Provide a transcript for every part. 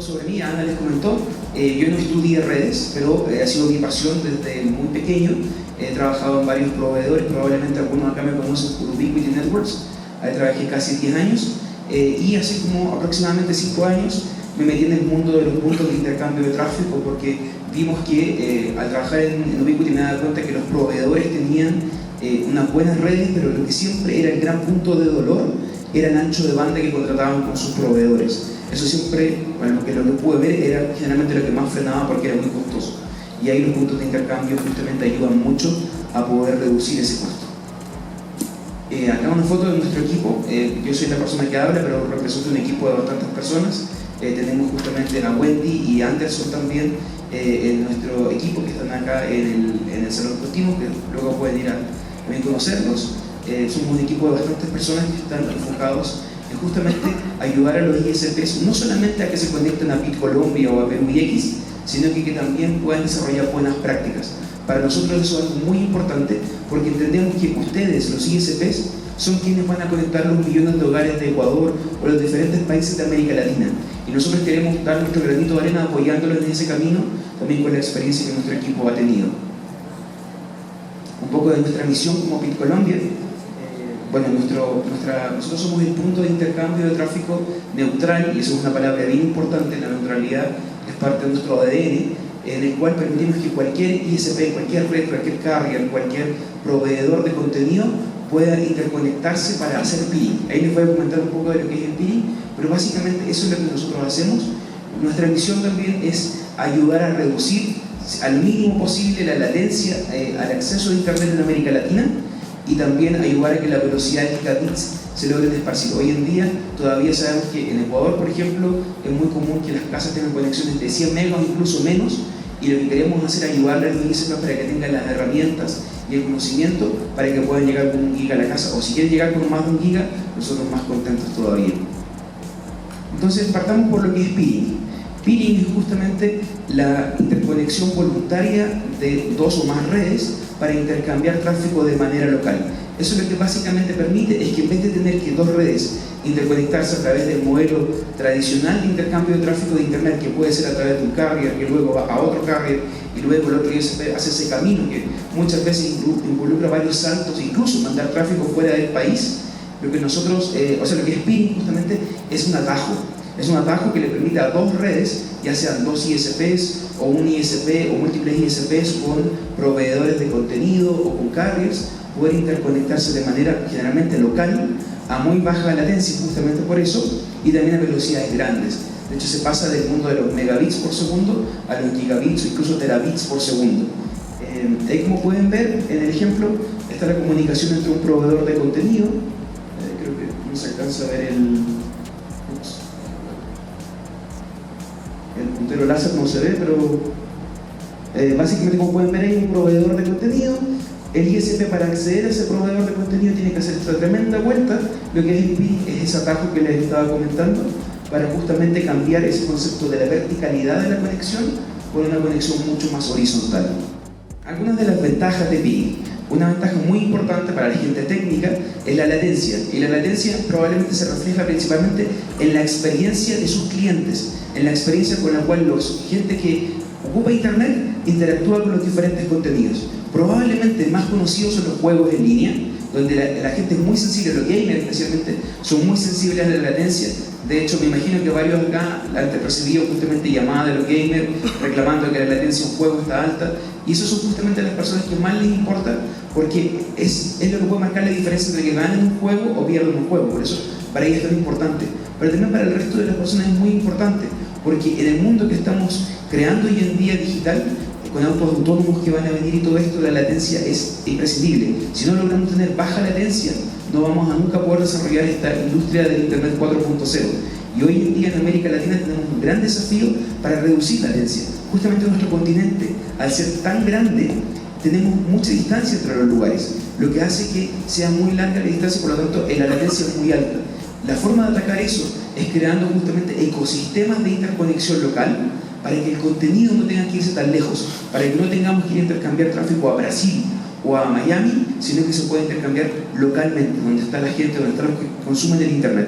sobre mí, Ana les comentó, yo no estudié redes, pero ha sido mi pasión desde muy pequeño. He trabajado en varios proveedores, probablemente algunos acá me conocen por Ubiquiti Networks. Ahí trabajé casi 10 años y hace como aproximadamente 5 años me metí en el mundo de los puntos de intercambio de tráfico, porque vimos que al trabajar en Ubiquiti me daba cuenta que los proveedores tenían unas buenas redes, pero lo que siempre era el gran punto de dolor era el ancho de banda que contrataban con sus proveedores. Eso siempre, bueno, lo que pude ver era generalmente lo que más frenaba, porque era muy costoso. Y ahí los puntos de intercambio justamente ayudan mucho a poder reducir ese costo. Acá una foto de nuestro equipo. Yo soy la persona que habla, pero represento un equipo de bastantes personas. Tenemos justamente a Wendy y Anderson también en nuestro equipo, que están acá en el salón continuo, que luego pueden ir a también conocerlos. Somos un equipo de bastantes personas que están enfocados en justamente ayudar a los ISPs, no solamente a que se conecten a PIT Colombia o a PBX, sino que también puedan desarrollar buenas prácticas. Para nosotros eso es algo muy importante, porque entendemos que ustedes, los ISPs, son quienes van a conectar los millones de hogares de Ecuador o los diferentes países de América Latina. Y nosotros queremos dar nuestro granito de arena apoyándolos en ese camino, también con la experiencia que nuestro equipo ha tenido. Un poco de nuestra misión como PIT Colombia. Bueno, nosotros somos el punto de intercambio de tráfico neutral, y eso es una palabra bien importante. La neutralidad es parte de nuestro ADN, en el cual permitimos que cualquier ISP, cualquier red, cualquier carrier, cualquier proveedor de contenido pueda interconectarse para hacer peering. Ahí les voy a comentar un poco de lo que es el peering, pero básicamente eso es lo que nosotros hacemos. Nuestra misión también es ayudar a reducir al mínimo posible la latencia al acceso a Internet en América Latina, y también ayudar a que la velocidad de gigabits se logre esparcir. Hoy en día todavía sabemos que en Ecuador, por ejemplo, es muy común que las casas tengan conexiones de 100 megas o incluso menos, y lo que queremos hacer es ayudarle a los ISPs para que tengan las herramientas y el conocimiento para que puedan llegar con 1 giga a la casa, o si quieren llegar con más de 1 giga, nosotros más contentos todavía. Entonces partamos por lo que es peering. Peering es justamente la interconexión voluntaria de 2 o más redes para intercambiar tráfico de manera local. Eso lo que básicamente permite es que en vez de tener que 2 redes interconectarse a través del modelo tradicional de intercambio de tráfico de Internet, que puede ser a través de un carrier que luego va a otro carrier y luego el otro ISP hace ese camino que muchas veces involucra varios saltos, incluso mandar tráfico fuera del país, lo que nosotros, lo que es peering justamente es un atajo. Es un atajo que le permite a 2 redes, ya sean 2 ISPs o un ISP o múltiples ISPs con proveedores de contenido o con carriers, poder interconectarse de manera generalmente local a muy baja latencia, justamente por eso, y también a velocidades grandes. De hecho, se pasa del mundo de los megabits por segundo a los gigabits o incluso terabits por segundo. Ahí, como pueden ver en el ejemplo, está la comunicación entre un proveedor de contenido. Creo que no se alcanza a ver el puntero láser, no se ve, pero básicamente, como pueden ver, hay un proveedor de contenido. El ISP, para acceder a ese proveedor de contenido, tiene que hacer esta tremenda vuelta. Lo que es el peering es ese atajo que les estaba comentando, para justamente cambiar ese concepto de la verticalidad de la conexión por una conexión mucho más horizontal. Algunas de las ventajas de peering. Una ventaja muy importante para la gente técnica es la latencia, y la latencia probablemente se refleja principalmente en la experiencia de sus clientes, en la experiencia con la cual gente que ocupa Internet interactúa con los diferentes contenidos. Probablemente más conocidos son los juegos en línea, donde la gente es muy sensible, los gamers especialmente, son muy sensibles a la latencia. De hecho, me imagino que varios acá han recibido justamente llamadas de los gamers reclamando que la latencia de un juego está alta, y eso son justamente las personas que más les importa, porque es lo que puede marcar la diferencia entre que ganen un juego o pierdan un juego. Por eso para ellos es tan importante, pero también para el resto de las personas es muy importante, porque en el mundo que estamos creando hoy en día digital, con autos autónomos que van a venir y todo esto, la latencia es imprescindible. Si no logramos tener baja latencia, no vamos a nunca poder desarrollar esta industria del Internet 4.0. Y hoy en día en América Latina tenemos un gran desafío para reducir la latencia. Justamente nuestro continente, al ser tan grande, tenemos mucha distancia entre los lugares, lo que hace que sea muy larga la distancia, por lo tanto la latencia es muy alta. La forma de atacar eso es creando justamente ecosistemas de interconexión local, para que el contenido no tenga que irse tan lejos, para que no tengamos que ir a intercambiar tráfico a Brasil o a Miami, sino que se puede intercambiar localmente, donde está la gente, donde están los que consumen el Internet.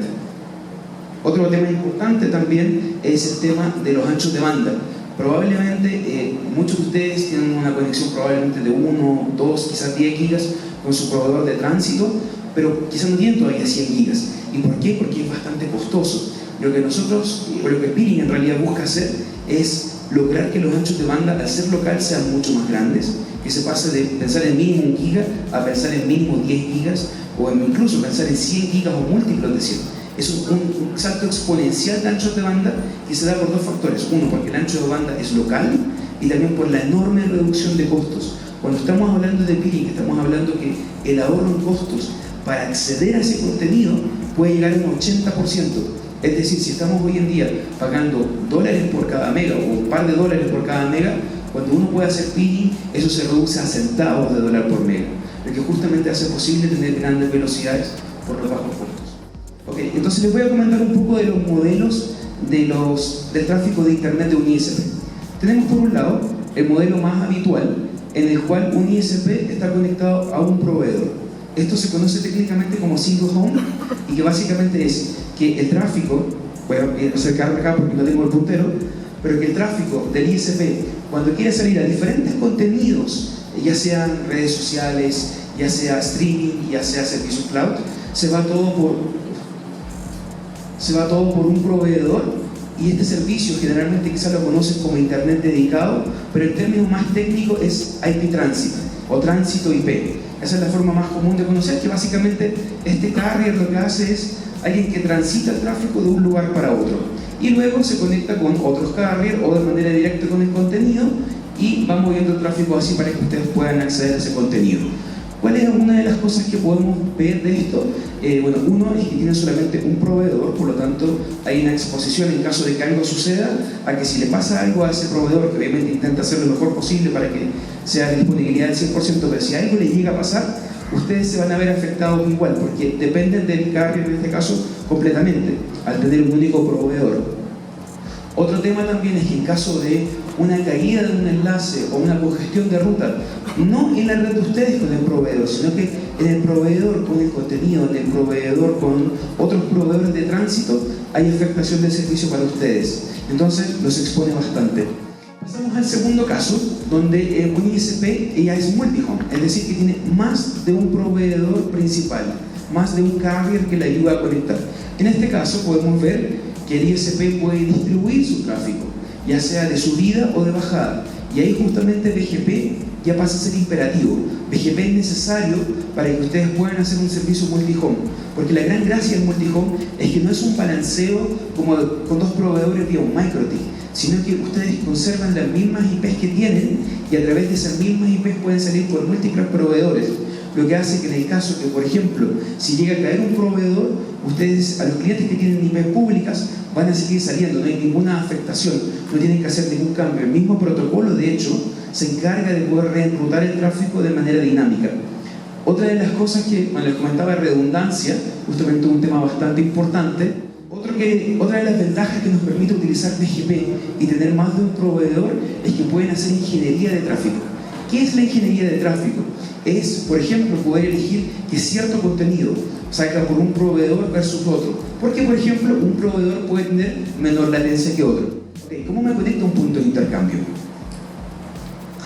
Otro tema importante también es el tema de los anchos de banda. Probablemente muchos de ustedes tienen una conexión probablemente de 1, 2, quizás 10 gigas con su proveedor de tránsito, pero quizás no tienen todavía 100 gigas. ¿Y por qué? Porque es bastante costoso. Lo que nosotros, o lo que Peering en realidad busca hacer es lograr que los anchos de banda, al ser local, sean mucho más grandes, que se pase de pensar en mínimo 1 giga a pensar en mínimo 10 gigas o incluso pensar en 100 gigas o múltiplos de 100. Es un salto exponencial de anchos de banda que se da por dos factores. Uno, porque el ancho de banda es local, y también por la enorme reducción de costos. Cuando estamos hablando de peering, estamos hablando que el ahorro en costos para acceder a ese contenido puede llegar a un 80%. Es decir, si estamos hoy en día pagando dólares por cada mega o un par de dólares por cada mega, cuando uno puede hacer peering, eso se reduce a centavos de dólar por mega, lo que justamente hace posible tener grandes velocidades por los bajos costos. Okay, entonces les voy a comentar un poco de los modelos del tráfico de internet de un ISP. Tenemos por un lado el modelo más habitual, en el cual un ISP está conectado a un proveedor. Esto se conoce técnicamente como single home, y que básicamente es que el tráfico, voy a acercarme acá porque no tengo el puntero, pero que el tráfico del ISP, cuando quiere salir a diferentes contenidos, ya sean redes sociales, ya sea streaming, ya sea servicios cloud, se va todo por un proveedor. Y este servicio generalmente quizás lo conocen como internet dedicado, pero el término más técnico es IP Transit o tránsito IP. Esa es la forma más común de conocer, que básicamente este carrier lo que hace es alguien que transita el tráfico de un lugar para otro y luego se conecta con otros carriers o de manera directa con el contenido y va moviendo el tráfico así para que ustedes puedan acceder a ese contenido. ¿Cuál es una de las cosas que podemos ver de esto? Bueno, uno es que tiene solamente un proveedor, por lo tanto hay una exposición en caso de que algo suceda, a que si le pasa algo a ese proveedor, que obviamente intenta hacer lo mejor posible para que sea de disponibilidad del 100%, pero si algo le llega a pasar, ustedes se van a ver afectados igual, porque dependen del carrier en este caso completamente, al tener un único proveedor. Otro tema también es que en caso de una caída de un enlace o una congestión de ruta, no en la red de ustedes con el proveedor, sino que en el proveedor con el contenido, en el proveedor con otros proveedores de tránsito, hay afectación del servicio para ustedes. Entonces los expone bastante. Pasamos al segundo caso, donde un ISP ya es multi-home, es decir, que tiene más de un proveedor principal, más de un carrier que le ayuda a conectar. En este caso podemos ver que el ISP puede distribuir su tráfico, ya sea de subida o de bajada, y ahí justamente BGP ya pasa a ser imperativo. BGP es necesario para que ustedes puedan hacer un servicio multi-home, porque la gran gracia del multi-home es que no es un balanceo como con dos proveedores vía un MikroTik, sino que ustedes conservan las mismas IPs que tienen y a través de esas mismas IPs pueden salir por múltiples proveedores, lo que hace que en el caso que, por ejemplo, si llega a caer un proveedor, ustedes, a los clientes que tienen IPs públicas, van a seguir saliendo, no hay ninguna afectación, no tienen que hacer ningún cambio. El mismo protocolo, de hecho, se encarga de poder reenrutar el tráfico de manera dinámica. Otra de las cosas que, bueno, les comentaba, redundancia, justamente un tema bastante importante. Otra de las ventajas que nos permite utilizar BGP y tener más de un proveedor es que pueden hacer ingeniería de tráfico. ¿Qué es la ingeniería de tráfico? Es, por ejemplo, poder elegir que cierto contenido salga por un proveedor versus otro. Porque, por ejemplo, un proveedor puede tener menor latencia que otro. Okay, ¿cómo me conecto a un punto de intercambio?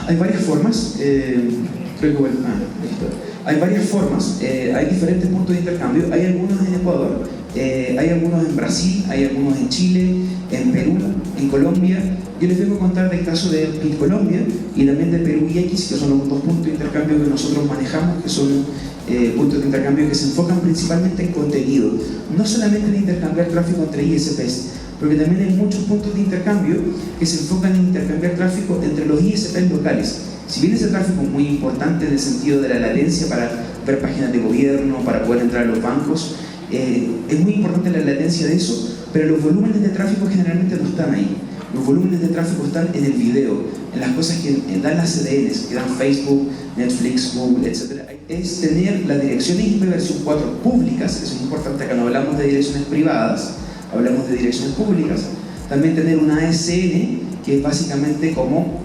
Hay varias formas. Hay varias formas. Hay diferentes puntos de intercambio. Hay algunos en Ecuador, hay algunos en Brasil, hay algunos en Chile, en Perú, en Colombia. Yo les vengo a contar del caso de Colombia y también de Perú y X, que son los dos puntos de intercambio que nosotros manejamos, que son puntos de intercambio que se enfocan principalmente en contenido, no solamente en intercambiar tráfico entre ISPs, porque también hay muchos puntos de intercambio que se enfocan en intercambiar tráfico entre los ISPs locales. Si bien ese tráfico es muy importante en el sentido de la latencia para ver páginas de gobierno, para poder entrar a los bancos, es muy importante la latencia de eso, pero los volúmenes de tráfico generalmente no están ahí. Los volúmenes de tráfico están en el video, en las cosas que dan las CDNs, que dan Facebook, Netflix, Google, etc. Es tener las direcciones IP versión 4 públicas, eso es importante acá, no hablamos de direcciones privadas, hablamos de direcciones públicas. También tener una ASN, que es básicamente como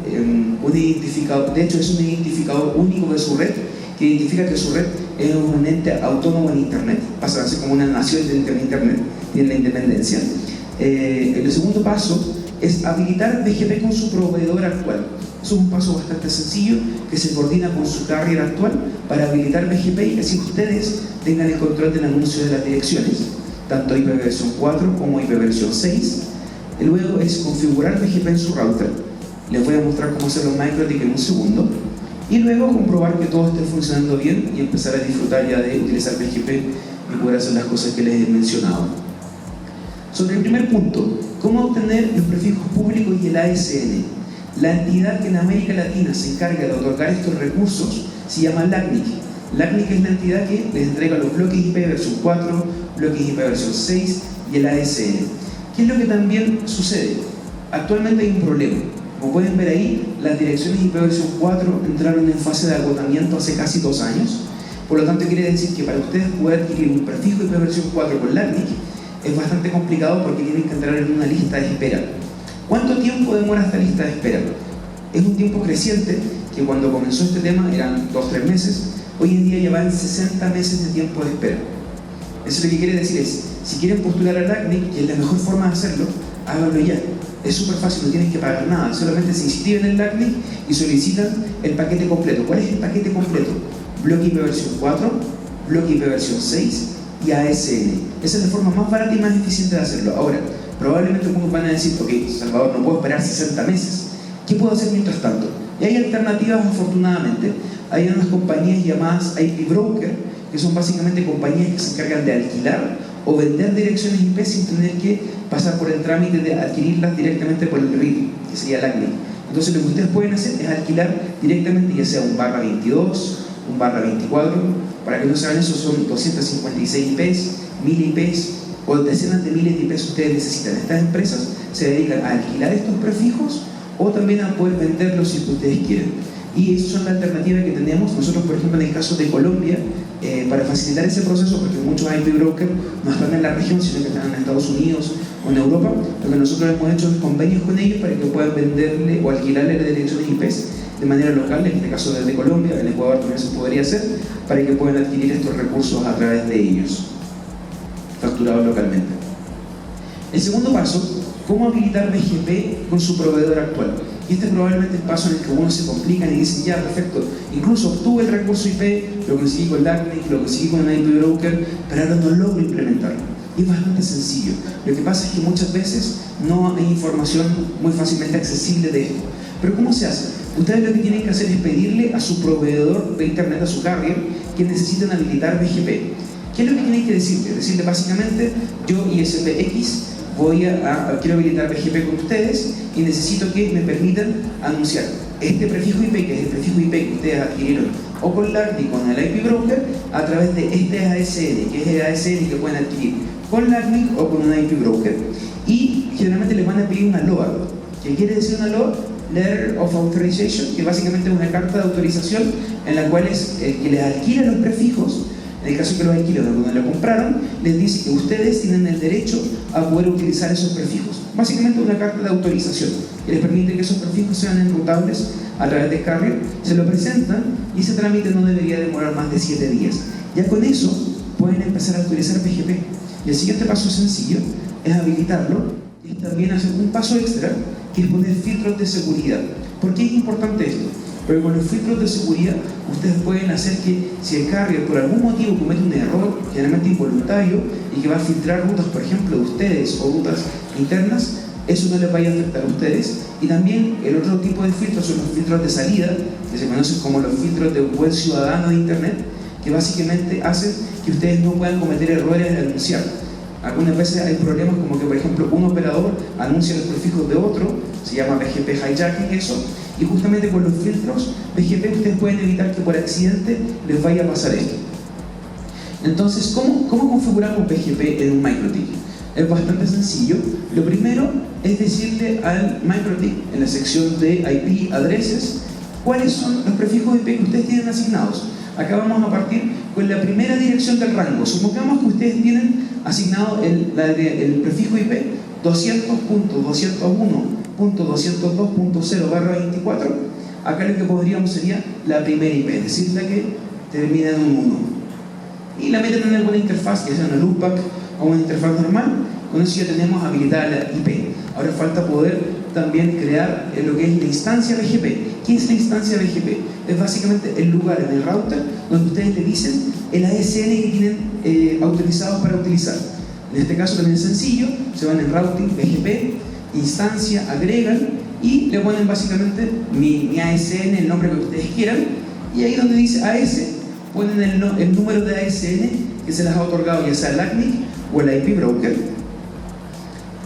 un identificador, de hecho es un identificador único de su red, que identifica que su red es un ente autónomo en Internet, pasa a ser como una nación dentro de Internet, tiene la independencia. El segundo paso es habilitar BGP con su proveedor actual. Eso es un paso bastante sencillo que se coordina con su carrier actual para habilitar BGP y así ustedes tengan el control del anuncio de las direcciones, tanto IP versión 4 como IP versión 6. Y luego es configurar BGP en su router. Les voy a mostrar cómo hacerlo en MikroTik en un segundo. Y luego comprobar que todo esté funcionando bien y empezar a disfrutar ya de utilizar BGP y poder hacer las cosas que les he mencionado. Sobre el primer punto, ¿cómo obtener los prefijos públicos y el ASN? La entidad que en América Latina se encarga de otorgar estos recursos se llama LACNIC. LACNIC es la entidad que les entrega los bloques IP versión 4, bloques IP versión 6 y el ASN. ¿Qué es lo que también sucede? Actualmente hay un problema. Como pueden ver ahí, las direcciones IP versión 4 entraron en fase de agotamiento hace casi 2 años. Por lo tanto, quiere decir que para ustedes poder adquirir un prefijo IP versión 4 con LACNIC es bastante complicado porque tienen que entrar en una lista de espera. ¿Cuánto tiempo demora esta lista de espera? Es un tiempo creciente que cuando comenzó este tema eran 2-3 meses, hoy en día llevan 60 meses de tiempo de espera. Eso lo que quiere decir es, si quieren postular a LACNIC, y es la mejor forma de hacerlo, háganlo ya. Es súper fácil, no tienen que pagar nada, solamente se inscriben en LACNIC y solicitan el paquete completo. ¿Cuál es el paquete completo? Bloque IP versión 4, bloque IP versión 6 y ASN. Esa es la forma más barata y más eficiente de hacerlo. Ahora, probablemente algunos van a decir, ok, Salvador, no puedo esperar 60 meses. ¿Qué puedo hacer mientras tanto? Y hay alternativas, afortunadamente. Hay unas compañías llamadas IP Broker, que son básicamente compañías que se encargan de alquilar o vender direcciones IP sin tener que pasar por el trámite de adquirirlas directamente por el RIP, que sería LACNIC. Entonces lo que ustedes pueden hacer es alquilar directamente, ya sea un /22, un /24, para que no saben eso, son 256 IPs, 1000 IPs o decenas de miles de IPs que ustedes necesitan. Estas empresas se dedican a alquilar estos prefijos o también a poder venderlos si ustedes quieren. Y esas son las alternativas que tenemos. Nosotros, por ejemplo, en el caso de Colombia, para facilitar ese proceso, porque muchos IP brokers no están en la región, sino que están en Estados Unidos o en Europa, lo que nosotros hemos hecho es convenios con ellos para que puedan venderle o alquilarle las direcciones IPs de manera local, en este caso desde Colombia, en Ecuador también se podría hacer, para que puedan adquirir estos recursos a través de ellos, facturados localmente. El segundo paso, ¿cómo habilitar BGP con su proveedor actual? Y este es probablemente el paso en el que unos se complican y dicen, ya, perfecto, incluso obtuve el recurso IP, lo conseguí con LACNIC, lo conseguí con un IP broker, pero ahora no logro implementarlo. Y es bastante sencillo. Lo que pasa es que muchas veces no hay información muy fácilmente accesible de esto. Pero ¿cómo se hace? Ustedes lo que tienen que hacer es pedirle a su proveedor de internet, a su carrier, que necesitan habilitar BGP. ¿Qué es lo que tienen que decirle? Decirle básicamente, yo ISPX quiero habilitar BGP con ustedes y necesito que me permitan anunciar este prefijo IP, que es el prefijo IP que ustedes adquirieron o con LACNIC, con el IP Broker, a través de este ASN, que es el ASN que pueden adquirir con LACNIC o con un IP Broker. Y generalmente les van a pedir una LOA. ¿Qué quiere decir una LOA? Letter of Authorization, que básicamente es una carta de autorización en la cual es el que les alquila los prefijos. En el caso que los alquilan o cuando lo compraron, les dice que ustedes tienen el derecho a poder utilizar esos prefijos. Básicamente una carta de autorización que les permite que esos prefijos sean enrutables a través de carrier, se lo presentan y ese trámite no debería demorar más de 7 días. Ya con eso pueden empezar a utilizar BGP. Y el siguiente paso sencillo es habilitarlo y también hacer un paso extra, que es poner filtros de seguridad. ¿Por qué es importante esto? Porque con los filtros de seguridad ustedes pueden hacer que si el carrier por algún motivo comete un error, generalmente involuntario, y que va a filtrar rutas, por ejemplo, de ustedes o rutas internas, eso no les vaya a afectar a ustedes. Y también el otro tipo de filtros son los filtros de salida, que se conocen como los filtros de buen ciudadano de Internet, que básicamente hacen que ustedes no puedan cometer errores al anunciar. Algunas veces hay problemas como que, por ejemplo, un operador anuncia los prefijos de otro, se llama BGP hijacking eso, y justamente con los filtros BGP ustedes pueden evitar que por accidente les vaya a pasar esto. Entonces, ¿cómo configuramos BGP en un MikroTik? Es bastante sencillo. Lo primero es decirle al MikroTik, en la sección de IP addresses, cuáles son los prefijos IP que ustedes tienen asignados. Acá vamos a partir con la primera dirección del rango. Supongamos que ustedes tienen asignado el prefijo IP 200.201.202.0/24. Acá lo que podríamos sería la primera IP, es decir, la que termina en un 1. y la meten en alguna interfaz, ya sea una loopback o una interfaz normal. Con eso ya tenemos habilitada la IP. Ahora falta poder también crear lo que es la instancia BGP. ¿Qué es la instancia BGP? Es básicamente el lugar en el router donde ustedes le dicen el ASN que tienen autorizados para utilizar. En este caso también es sencillo, se van en routing, BGP, instancia, agregan y le ponen básicamente mi ASN, el nombre que ustedes quieran, y ahí donde dice AS, ponen el número de ASN que se les ha otorgado, ya sea el ACNIC o el IP broker.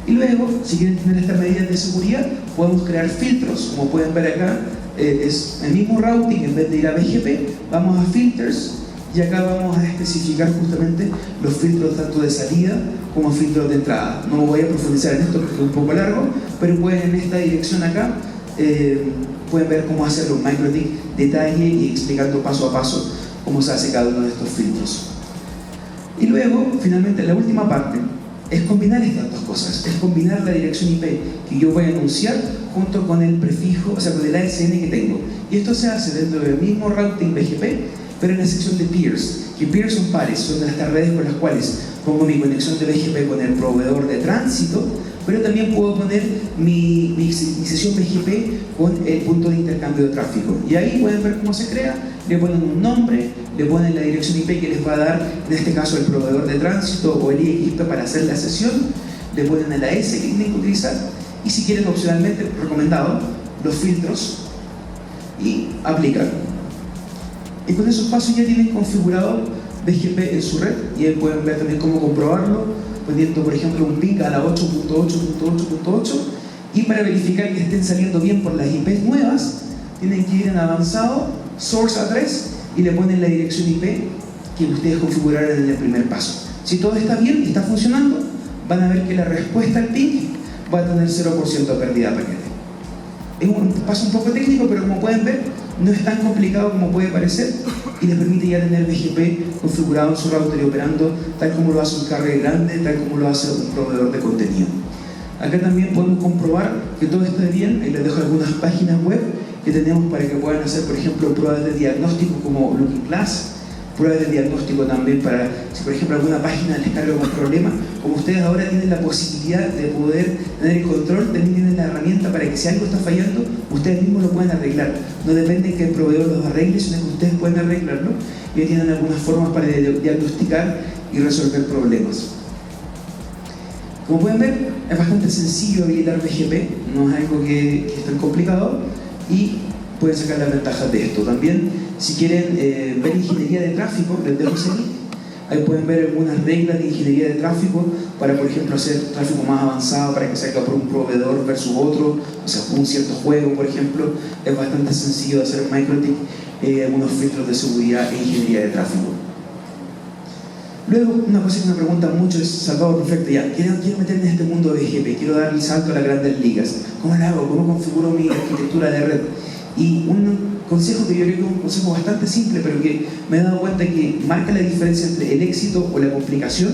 Y luego, si quieren tener estas medidas de seguridad, podemos crear filtros. Como pueden ver acá, es el mismo routing, en vez de ir a BGP, vamos a filters, y acá vamos a especificar justamente los filtros tanto de salida como filtros de entrada. No voy a profundizar en esto porque es un poco largo, pero pueden en esta dirección acá, pueden ver cómo hacerlo en MikroTik, detalle y explicando paso a paso cómo se hace cada uno de estos filtros. Y luego, finalmente, la última parte es combinar estas dos cosas, es combinar la dirección IP que yo voy a anunciar junto con el prefijo, o sea, con el ASN que tengo. Y esto se hace dentro del mismo routing BGP, pero en la sección de peers, que peers son pares, son las redes con las cuales pongo mi conexión de BGP con el proveedor de tránsito, pero también puedo poner mi sesión BGP con el punto de intercambio de tráfico. Y ahí pueden ver cómo se crea, le ponen un nombre, le ponen la dirección IP que les va a dar, en este caso el proveedor de tránsito o el IXP para hacer la sesión, le ponen el AS que tienen que utilizar, y si quieren opcionalmente, recomendado, los filtros, y aplicar. Y con esos pasos ya tienen configurado BGP en su red, y ahí pueden ver también cómo comprobarlo, poniendo por ejemplo un ping a la 8.8.8.8, y para verificar que estén saliendo bien por las IPs nuevas, tienen que ir en avanzado, source address, y le ponen la dirección IP que ustedes configuraron en el primer paso. Si todo está bien y está funcionando, van a ver que la respuesta al ping va a tener 0% de pérdida de paquete. Es un paso un poco técnico, pero como pueden ver, no es tan complicado como puede parecer, y les permite ya tener BGP configurado en su router y operando tal como lo hace un carrier grande, tal como lo hace un proveedor de contenido. Acá también podemos comprobar que todo está bien. Ahí les dejo algunas páginas web que tenemos para que puedan hacer, por ejemplo, pruebas de diagnóstico como Looking Glass, pruebas de diagnóstico también para, si por ejemplo alguna página les carga un problema, como ustedes ahora tienen la posibilidad de poder tener el control, también tienen la herramienta para que si algo está fallando, ustedes mismos lo puedan arreglar. No depende que el proveedor los arregle, sino que ustedes pueden arreglarlo, y tienen algunas formas para diagnosticar y resolver problemas. Como pueden ver, es bastante sencillo habilitar BGP, no es algo que es tan complicado, y pueden sacar las ventajas de esto. También, si quieren ver ingeniería de tráfico, les dejo ese link. Ahí pueden ver algunas reglas de ingeniería de tráfico para, por ejemplo, hacer tráfico más avanzado para que salga por un proveedor versus otro, o sea, un cierto juego, por ejemplo. Es bastante sencillo de hacer en MikroTik, algunos filtros de seguridad e ingeniería de tráfico. Luego, una cosa que me preguntan mucho es: Salvador, perfecto, ya, quiero meterme en este mundo de BGP, quiero dar el salto a las grandes ligas. ¿Cómo lo hago? ¿Cómo configuro mi arquitectura de red? Y un consejo que yo creo que es un consejo bastante simple, pero que me he dado cuenta que marca la diferencia entre el éxito o la complicación,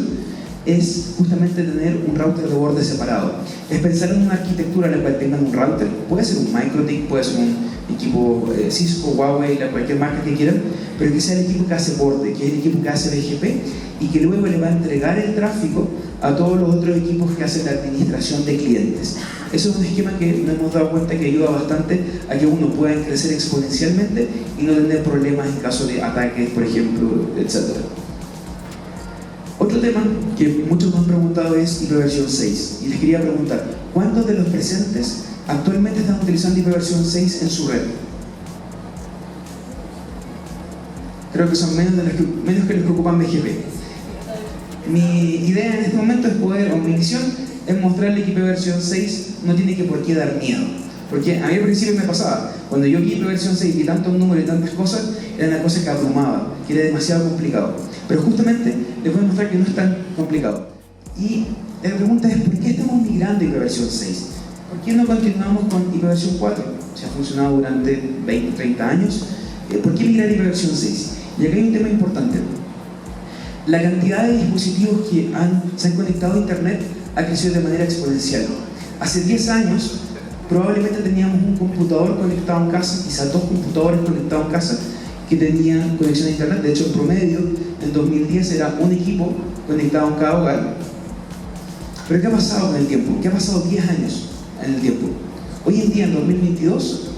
es justamente tener un router de borde separado. Es pensar en una arquitectura en la cual tengan un router, puede ser un MikroTik, puede ser un equipo Cisco, Huawei, cualquier marca que quieran, pero que sea el equipo que hace borde, que es el equipo que hace BGP, y que luego le va a entregar el tráfico a todos los otros equipos que hacen la administración de clientes. Eso es un esquema que nos hemos dado cuenta que ayuda bastante a que uno pueda crecer exponencialmente y no tener problemas en caso de ataques, por ejemplo, etc. Otro tema que muchos me han preguntado es IPv 6, y les quería preguntar: ¿cuántos de los presentes actualmente están utilizando IPv 6 en su red? Creo que son menos que los que ocupan BGP. Mi idea en este momento es poder, o mi misión, es mostrarle que IPv 6 no tiene que por qué dar miedo. Porque a mí al principio me pasaba, cuando yo vi IPv 6 y tantos números y tantas cosas, era una cosa que abrumaba, que era demasiado complicado. Pero justamente les voy a mostrar que no es tan complicado. Y la pregunta es: ¿por qué estamos migrando a IPv 6? ¿Por qué no continuamos con IPv 4? Se ha funcionado durante 20, 30 años. ¿Por qué migrar a IPv 6? Y acá hay un tema importante. La cantidad de dispositivos que se han conectado a Internet ha crecido de manera exponencial. Hace 10 años probablemente teníamos un computador conectado en casa, quizás 2 computadores conectados en casa que tenían conexión a Internet. De hecho, en promedio, en 2010 era un equipo conectado en cada hogar. Pero ¿qué ha pasado con el tiempo? ¿Qué ha pasado 10 años en el tiempo? Hoy en día, en 2022,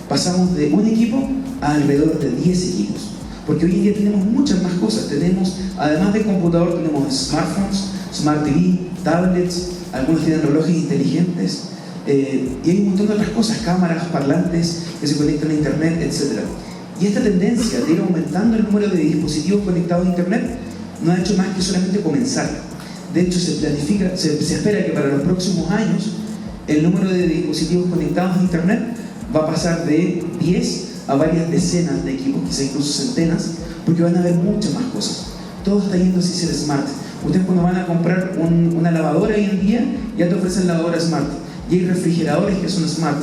pasamos de un equipo a alrededor de 10 equipos. Porque hoy en día tenemos muchas más cosas. Tenemos, además de computador, tenemos smartphones, smart TV, tablets, algunos tienen relojes inteligentes, y hay un montón de otras cosas, cámaras, parlantes que se conectan a internet, etc. Y esta tendencia de ir aumentando el número de dispositivos conectados a internet no ha hecho más que solamente comenzar. De hecho, se espera que para los próximos años el número de dispositivos conectados a internet va a pasar de 10 a varias decenas de equipos, quizá incluso centenas, porque van a haber muchas más cosas. Todo está yendo hacia ser smart. Ustedes cuando van a comprar una lavadora hoy en día, ya te ofrecen lavadora smart. Y hay refrigeradores que son smart.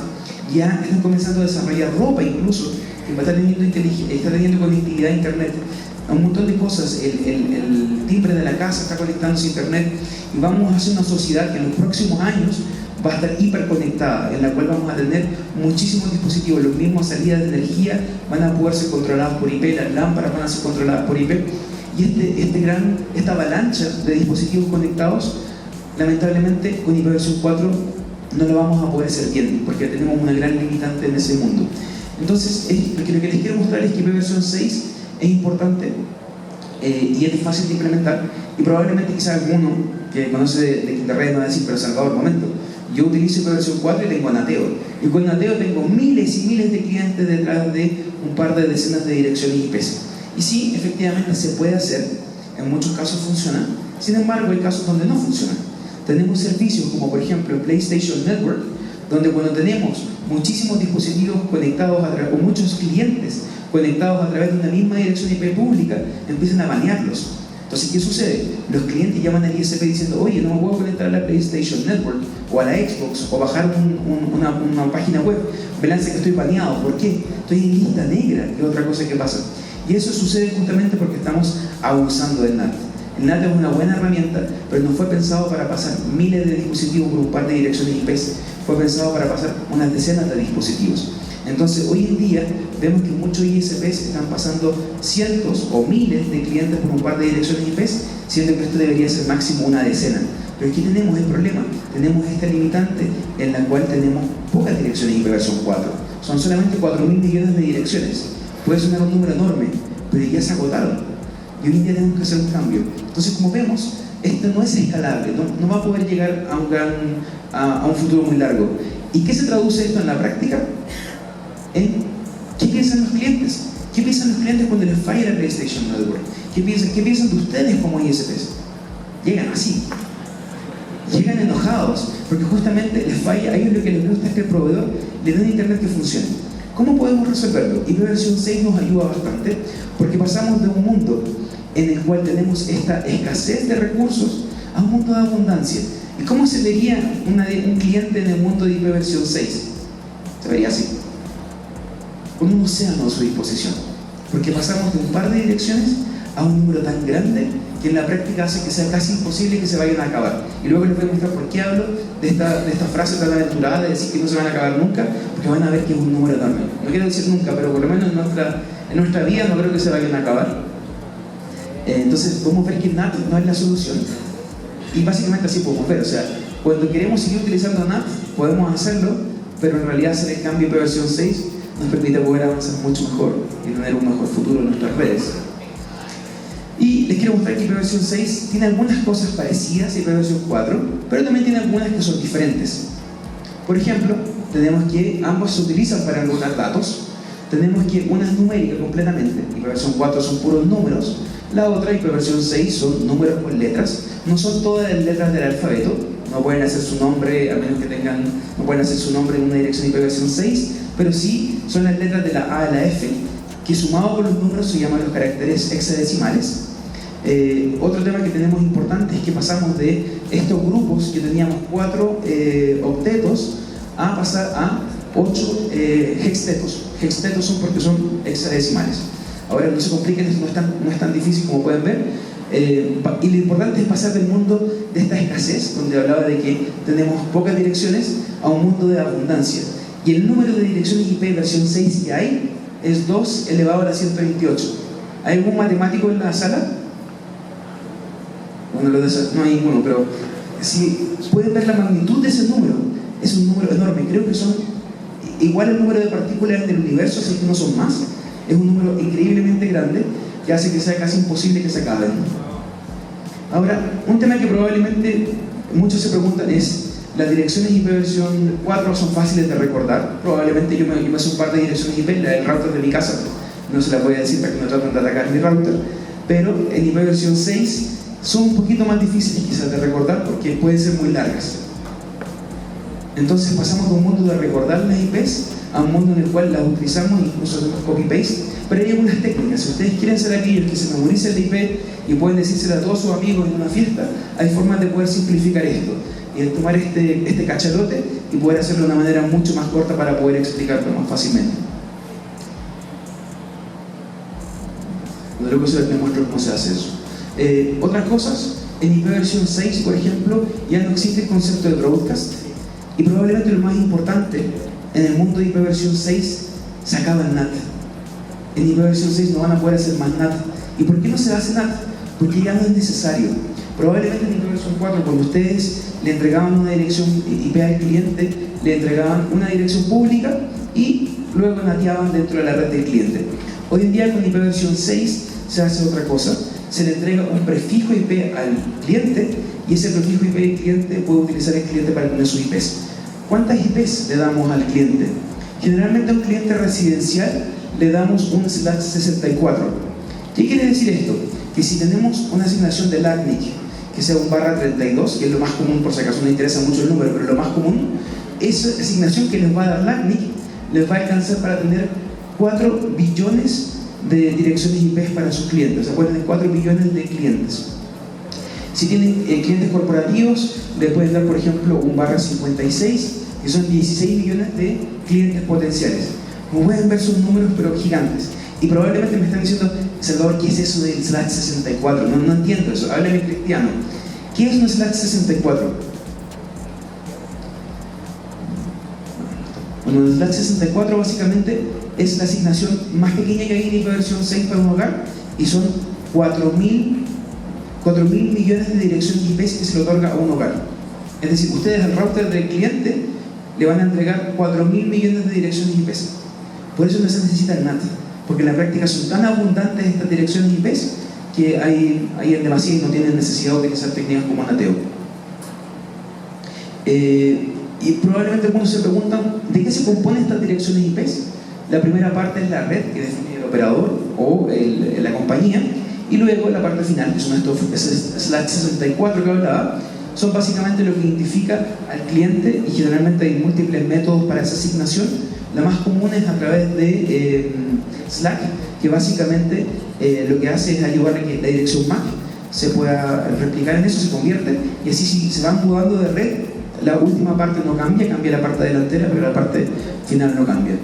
Ya están comenzando a desarrollar ropa incluso, que está teniendo conectividad a internet. Un montón de cosas. El timbre de la casa está conectándose a internet. Y vamos a hacer una sociedad que en los próximos años va a estar hiperconectada, en la cual vamos a tener muchísimos dispositivos. Los mismos salidas de energía van a poder ser controladas por IP, las lámparas van a ser controladas por IP. Y esta avalancha de dispositivos conectados, lamentablemente con IPv4 no lo vamos a poder hacer bien, porque tenemos una gran limitante en ese mundo. Entonces, lo que les quiero mostrar es que IPv6 es importante y es fácil de implementar, y probablemente quizás alguno que conoce de redes me va a decir, pero Salvador, momento, yo utilizo IPv4 y tengo Nateo, y con Nateo tengo miles y miles de clientes detrás de un par de decenas de direcciones IP. Y sí, efectivamente se puede hacer, en muchos casos funciona, sin embargo hay casos donde no funciona. Tenemos servicios como por ejemplo PlayStation Network, donde cuando tenemos muchísimos dispositivos conectados o muchos clientes conectados a través de una misma dirección IP pública, empiezan a banearlos. Entonces, ¿qué sucede? Los clientes llaman al ISP diciendo, oye, no me puedo conectar a la PlayStation Network o a la Xbox o bajar una página web. Velance que estoy baneado. ¿Por qué? Estoy en lista negra, que es otra cosa que pasa. Y eso sucede justamente porque estamos abusando del NAT. El NAT es una buena herramienta, pero no fue pensado para pasar miles de dispositivos por un par de direcciones IP, fue pensado para pasar unas decenas de dispositivos. Entonces, hoy en día vemos que muchos ISPs están pasando cientos o miles de clientes por un par de direcciones IP, siendo que esto debería ser máximo una decena. Pero aquí tenemos el problema, tenemos esta limitante en la cual tenemos pocas direcciones IPv4. Son solamente 4.000 millones de direcciones. Puede sonar un número enorme, pero ya se agotaron. Y hoy en día tenemos que hacer un cambio. Entonces, como vemos, esto no es escalable, no va a poder llegar a un futuro muy largo. ¿Y qué se traduce esto en la práctica? ¿Qué piensan los clientes? ¿Qué piensan los clientes cuando les falla la PlayStation Network? ¿Qué piensan de ustedes como ISPs? Llegan así. Llegan enojados, porque justamente les falla. A ellos lo que les gusta es que el proveedor le dé un internet que funcione. ¿Cómo podemos resolverlo? IPv6 nos ayuda bastante, porque pasamos de un mundo en el cual tenemos esta escasez de recursos a un mundo de abundancia. ¿Y cómo se vería un cliente en el mundo de IPv6? Se vería así, con un océano a su disposición, porque pasamos de un par de direcciones a un número tan grande que en la práctica hace que sea casi imposible que se vayan a acabar. Y luego les voy a mostrar por qué hablo de esta frase tan aventurada de decir que no se van a acabar nunca, porque van a ver que es un número enorme. No quiero decir nunca, pero por lo menos en nuestra vida no creo que se vayan a acabar. Entonces podemos ver que NAT no es la solución, y básicamente así podemos ver, o sea, cuando queremos seguir utilizando NAT podemos hacerlo, pero en realidad hacer el cambio IPv6 nos permite poder avanzar mucho mejor y tener un mejor futuro en nuestras redes. Y les quiero mostrar que IPv6 tiene algunas cosas parecidas a IPv4, pero también tiene algunas que son diferentes. Por ejemplo, tenemos que ambas se utilizan para enrutar datos. Tenemos que una es numérica completamente, IPv4 son puros números. La otra, IPv6, son números con letras. No son todas las letras del alfabeto, no pueden hacer su nombre, a menos que no pueden hacer su nombre en una dirección IPv6, pero sí son las letras de la A a la F, que sumado con los números se llaman los caracteres hexadecimales. Otro tema que tenemos importante es que pasamos de estos grupos que teníamos 4 octetos a pasar a 8 hextetos. Hextetos son porque son hexadecimales. Ahora no se compliquen, esto no es tan difícil como pueden ver. Y lo importante es pasar del mundo de esta escasez, donde hablaba de que tenemos pocas direcciones, a un mundo de abundancia. Y el número de direcciones IP versión 6 que hay es 2 elevado a la 128. ¿Hay algún matemático en la sala? Bueno, no hay ninguno, pero si pueden ver la magnitud de ese número, es un número enorme. Creo que son igual el número de partículas en el universo, si es que no son más. Es un número increíblemente grande que hace que sea casi imposible que se acaben. Ahora, un tema que probablemente muchos se preguntan es: ¿las direcciones IP versión 4 son fáciles de recordar? Probablemente yo me sé un par de direcciones IP, la del router de mi casa, no se la voy a decir para que no traten de atacar mi router, pero en IP versión 6 son un poquito más difíciles quizás de recordar porque pueden ser muy largas. Entonces pasamos de un mundo de recordar las IPs a un mundo en el cual las utilizamos, incluso hacemos copy-paste, pero hay algunas técnicas. Si ustedes quieren ser aquellos que se memoricen la IP y pueden decírsela a todos sus amigos en una fiesta, hay formas de poder simplificar esto y de tomar este cachalote y poder hacerlo de una manera mucho más corta para poder explicarlo más fácilmente. Luego se les muestro cómo se hace eso. Otras cosas, en IP versión 6, por ejemplo, ya no existe el concepto de broadcast, y probablemente lo más importante, en el mundo de IP versión 6 se acaba el NAT. En IP versión 6 no van a poder hacer más NAT. ¿Y por qué no se hace NAT? Porque ya no es necesario. Probablemente en IP versión 4, cuando ustedes le entregaban una dirección IP al cliente, le entregaban una dirección pública y luego nateaban dentro de la red del cliente. Hoy en día con IP versión 6 se hace otra cosa. Se le entrega un prefijo IP al cliente y ese prefijo IP del cliente puede utilizar el cliente para poner sus IPs. ¿Cuántas IPs le damos al cliente? Generalmente a un cliente residencial le damos un /64. ¿Qué quiere decir esto? Que si tenemos una asignación de LACNIC que sea un /32, que es lo más común, por si acaso no interesa mucho el número, pero lo más común, esa asignación que les va a dar LACNIC les va a alcanzar para tener 4 billones de direcciones IP para sus clientes. O sea, pueden tener 4 billones de clientes. Si tienen clientes corporativos, le pueden dar, por ejemplo, un /56, que son 16 millones de clientes potenciales. Como pueden ver, son números pero gigantes. Y probablemente me están diciendo: Salvador, ¿qué es eso del /64? No entiendo eso, háblame cristiano. ¿Qué es un /64? Bueno, el /64 básicamente es la asignación más pequeña que hay en IP versión 6 para un hogar, y son 4.000 millones de direcciones IP que se le otorga a un hogar. Es decir, ustedes al router del cliente le van a entregar 4.000 millones de direcciones IP. Por eso no se necesita el NAT, porque en la práctica son tan abundantes estas direcciones IP que hay en demasía y no tienen necesidad de utilizar técnicas como nateo. Y probablemente algunos se preguntan: ¿de qué se componen estas direcciones IP? La primera parte es la red que define el operador o la compañía, y luego la parte final, que son estos /64 que hablaba, son básicamente lo que identifica al cliente, y generalmente hay múltiples métodos para esa asignación. La más común es a través de Slack, que básicamente lo que hace es ayudar a que la dirección MAC se pueda replicar en eso, se convierte, y así si se van mudando de red, la última parte no cambia, cambia la parte delantera, pero la parte final no cambia.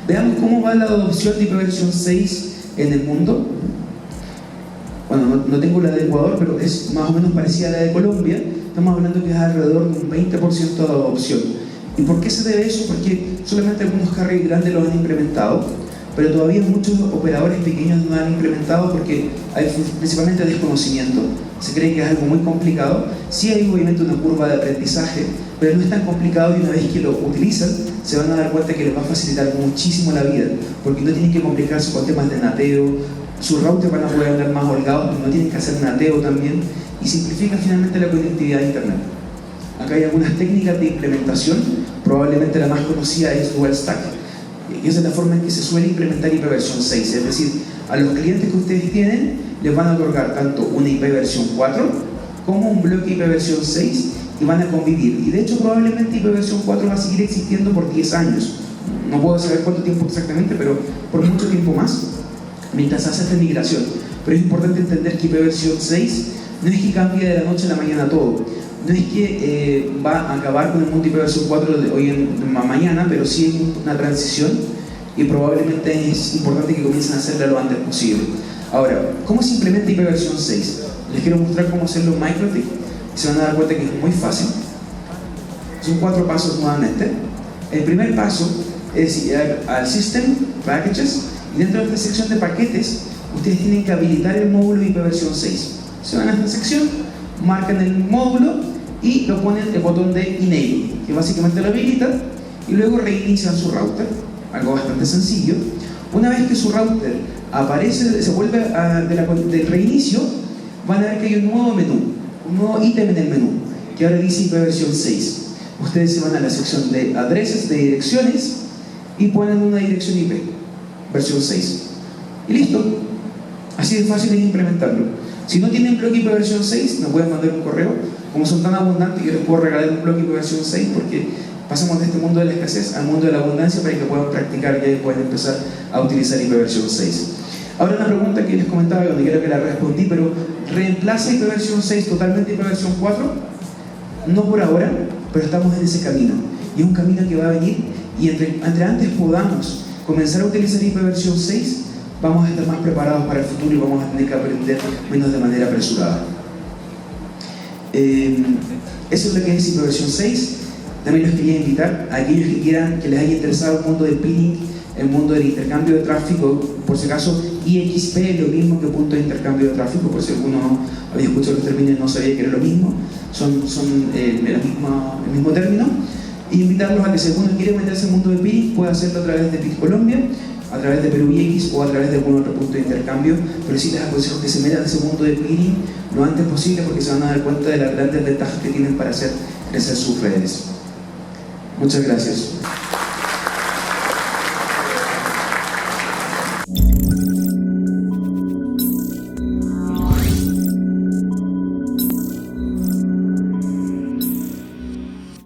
Veamos cómo va la adopción de IP versión 6 en el mundo. Bueno, no tengo la de Ecuador, pero es más o menos parecida a la de Colombia. Estamos hablando que es alrededor de un 20% de adopción. ¿Y por qué se debe eso? Porque solamente algunos carriers grandes lo han implementado, pero todavía muchos operadores pequeños no lo han implementado porque hay principalmente desconocimiento. Se cree que es algo muy complicado. Sí hay obviamente una curva de aprendizaje, pero no es tan complicado, y una vez que lo utilizan se van a dar cuenta que les va a facilitar muchísimo la vida, porque no tienen que complicarse con temas de nateo, sus routers van a poder andar más holgados, no tienen que hacer nateo también, y simplifica finalmente la conectividad a internet. Acá hay algunas técnicas de implementación. Probablemente la más conocida es Dual Stack, y esa es la forma en que se suele implementar IP versión 6, es decir, a los clientes que ustedes tienen les van a otorgar tanto una IP versión 4 como un bloque IP versión 6, y van a convivir. Y de hecho probablemente IP versión 4 va a seguir existiendo por 10 años. No puedo saber cuánto tiempo exactamente, pero por mucho tiempo más, mientras hace esta migración. Pero es importante entender que IP versión 6 no es que cambie de la noche a la mañana todo. No es que va a acabar con el mundo IP versión 4 de hoy en mañana, pero sí es una transición, y probablemente es importante que comiencen a hacerla lo antes posible. Ahora, ¿cómo se implementa IP versión 6? Les quiero mostrar cómo hacerlo en MikroTik, y se van a dar cuenta que es muy fácil. Son 4 pasos nuevamente. El primer paso es ir al System, Packages, y dentro de esta sección de paquetes ustedes tienen que habilitar el módulo IP versión 6. Se van a esta sección, marcan el módulo y lo ponen el botón de Enable, que básicamente lo habilita, y luego reinician su router, algo bastante sencillo. Una vez que su router aparece, se vuelve del reinicio, van a ver que hay un nuevo menú, un nuevo ítem en el menú, que ahora dice IP versión 6. Ustedes se van a la sección de adresas, de direcciones, y ponen una dirección IP, versión 6. Y listo. Así de fácil es implementarlo. Si no tienen bloque IP versión 6, me pueden mandar un correo. Como son tan abundantes, yo les puedo regalar un bloque IP versión 6, porque pasamos de este mundo de la escasez al mundo de la abundancia para que puedan practicar ya y puedan empezar a utilizar IP versión 6. Ahora una pregunta que les comentaba, donde creo que la respondí, pero ¿reemplaza IP versión 6 totalmente IP versión 4? No por ahora, pero estamos en ese camino. Y es un camino que va a venir, y entre antes podamos comenzar a utilizar IP versión 6, vamos a estar más preparados para el futuro y vamos a tener que aprender menos de manera apresurada. Eso es lo que es IP versión 6. También los quería invitar a aquellos que quieran, que les haya interesado el mundo del peering, el mundo del intercambio de tráfico. Por si acaso, IXP es lo mismo que punto de intercambio de tráfico, por si alguno había escuchado los términos y no sabía que era lo mismo, son el mismo término. Y invitarlos a que si alguno quiere meterse en el mundo del peering, puede hacerlo a través de PIX Colombia, a través de Perú IX o a través de algún otro punto de intercambio, pero sí les aconsejo que se metan en ese mundo de peering lo antes posible, porque se van a dar cuenta de las grandes ventajas que tienen para hacer crecer sus redes. Muchas gracias.